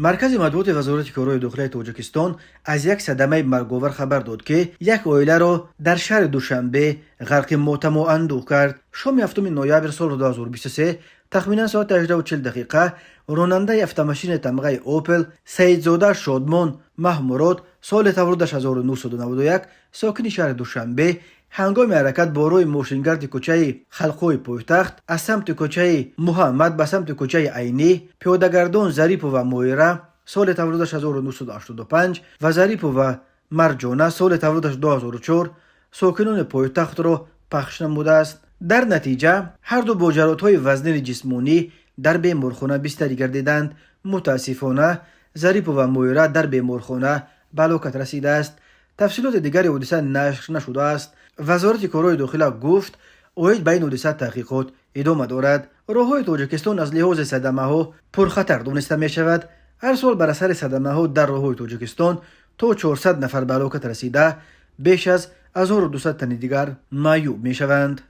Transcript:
مرکز مطبوعات وزارت کارهای داخلی تاجیکستان از یک صدمه مرگاور خبر داد که یک عائله را در شهر دوشنبه غرق ماتم و اندوه کرد. شام 7 نوامبر سال 2023 تخمینا ساعت 18:40 راننده افت تمغه اوپل سیدزاده شادمان محموراد سال تولدش 1991 ساکن شهر دوشنبه هنگام حرکت با روی ماشینگرد کوچه خلقوی پایتخت از سمت کوچه محمد به سمت کوچه عینی پیادهگردان ظریف و مویره سال تولدش 1985 و ظریف و مرجانه سال تولدش 2004 ساکنان پایتخت را پخش نموده است. در نتیجه هر دو با جراحت‌های وزنی جسمانی در بیمارخانه بستری گردیدند. متاسفانه ظریف و مویره در بیمارخانه به هلاکت رسیده است. تفصیلات دیگری حادثه نشر نشده است. وزارت کارهای داخلی گفت اوید بین حادثه تحقیقات ادامه دارد. راههای تاجیکستان از لحاظ صدمه ها پرخطر دانسته می شود. هر سال بر اثر صدمه ها در راههای تاجیکستان تا 400 نفر به هلاکت رسیده، بیش از 1200 تن دیگر معیوب می شوند.